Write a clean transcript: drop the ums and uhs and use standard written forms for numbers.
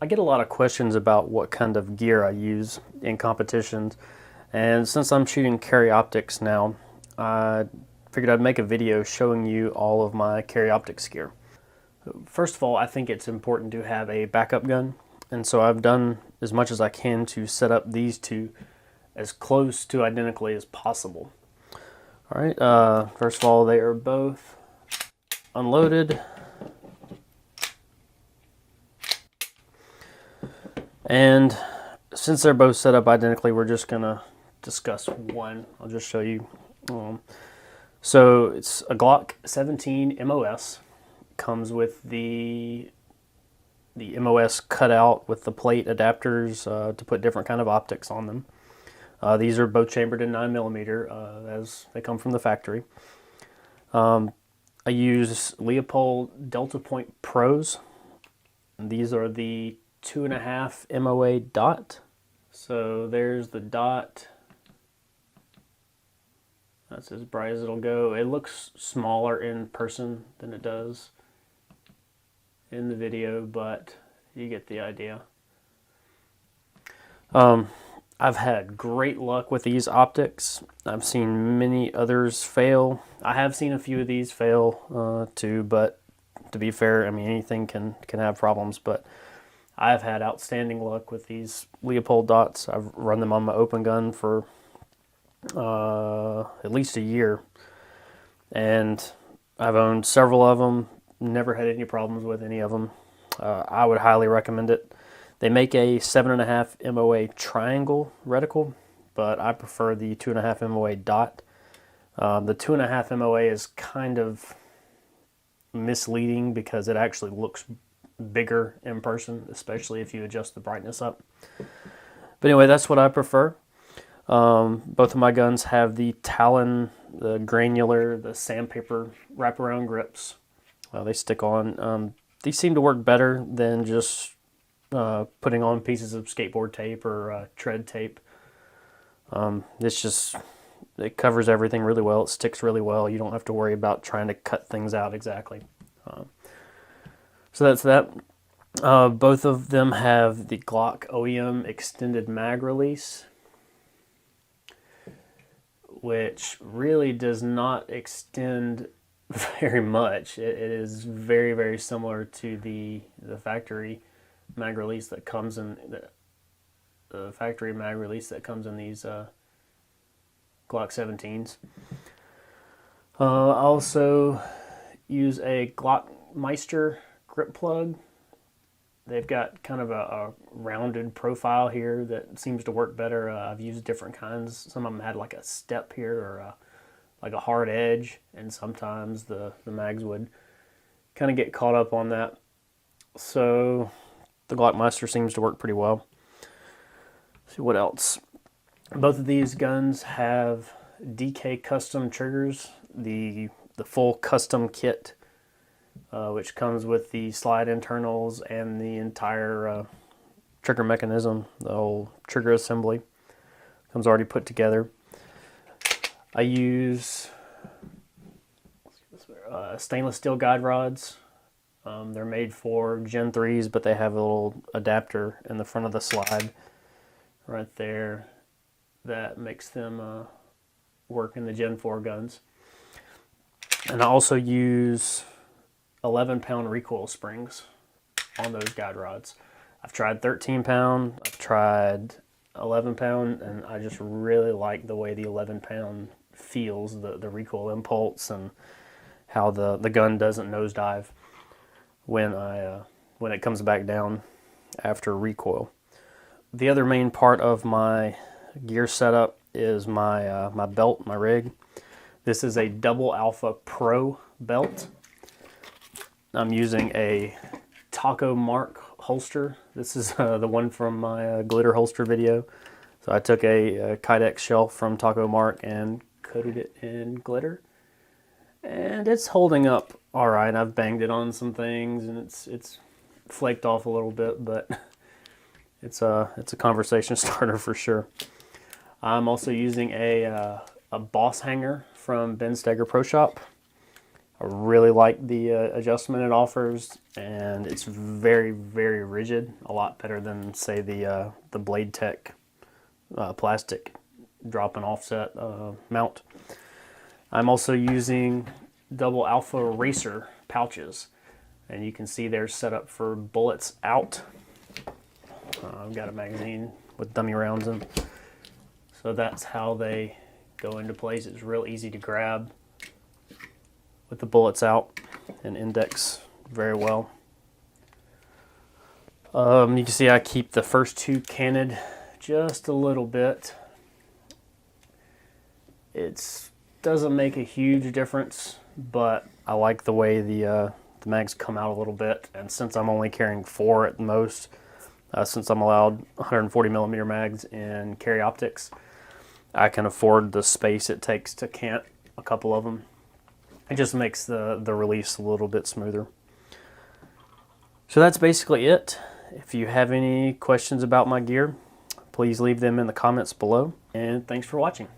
I get a lot of questions about what kind of gear I use in competitions, and since I'm shooting carry optics now, I figured I'd make a video showing you all of my carry optics gear. First of all, I think it's important to have a backup gun, and so I've done as much as I can to set up these two as close to identically as possible. All right, first of all, they are both unloaded. And since they're both set up identically, we're just gonna discuss one. I'll just show you. So it's a Glock 17 MOS. Comes with the MOS cutout with the plate adapters to put different kind of optics on them. These are both chambered in 9mm as they come from the factory. I use Leupold Delta Point Pros. These are the 2.5 MOA dot. So there's the dot. That's as bright as it'll go. It looks smaller in person than it does in the video, but you get the idea. I've had great luck with these optics. I've seen many others fail. I have seen a few of these fail too, but to be fair, I mean, anything can have problems, but I've had outstanding luck with these Leupold dots. I've run them on my open gun for at least a year, and I've owned several of them, never had any problems with any of them. I would highly recommend it. They make a 7.5 MOA triangle reticle, but I prefer the 2.5 MOA dot. The 2.5 MOA is kind of misleading because it actually looks bigger in person, especially if you adjust the brightness up. But anyway, that's what I prefer. Both of my guns have the Talon, the granular, the sandpaper wraparound grips. They stick on. These seem to work better than just putting on pieces of skateboard tape or tread tape. It covers everything really well. It sticks really well. You don't have to worry about trying to cut things out exactly. So that's that. Both of them have the Glock OEM extended mag release, which really does not extend very much. It is very, very similar to the factory mag release that comes in the factory mag release that comes in these Glock 17s. I also use a Glock Meister grip plug. They've got kind of a rounded profile here that seems to work better. I've used different kinds. Some of them had like a step here or like a hard edge, and sometimes the mags would kind of get caught up on that. So the Glock Meister seems to work pretty well. Let's see what else. Both of these guns have DK custom triggers, the full custom kit, which comes with the slide internals and the entire trigger mechanism, the whole trigger assembly comes already put together. I use stainless steel guide rods. They're made for Gen 3s, but they have a little adapter in the front of the slide right there that makes them work in the Gen 4 guns. And I also use 11-pound recoil springs on those guide rods. I've tried 13-pound, I've tried 11-pound, and I just really like the way the 11-pound feels, the recoil impulse, and how the gun doesn't nosedive when it comes back down after recoil. The other main part of my gear setup is my my belt, my rig. This is a Double Alpha Pro belt. I'm using a Taco Mark holster. This is the one from my glitter holster video. So I took a Kydex shelf from Taco Mark and coated it in glitter, and it's holding up all right. I've banged it on some things, and it's flaked off a little bit, but it's a conversation starter for sure. I'm also using a boss hanger from Ben Steger Pro Shop. I really like the adjustment it offers, and it's very, very rigid, a lot better than, say, the Blade Tech plastic drop and offset mount. I'm also using double alpha racer pouches, and you can see they're set up for bullets out. I've got a magazine with dummy rounds in, so that's how they go into place. It's real easy to grab with the bullets out and index very well. You can see I keep the first two canted just a little bit. It doesn't make a huge difference, but I like the way the mags come out a little bit, and since I'm only carrying 4 at the most, since I'm allowed 140 millimeter mags in carry optics, I can afford the space it takes to cant a couple of them. It just makes the release a little bit smoother. So that's basically it. If you have any questions about my gear, please leave them in the comments below, and thanks for watching.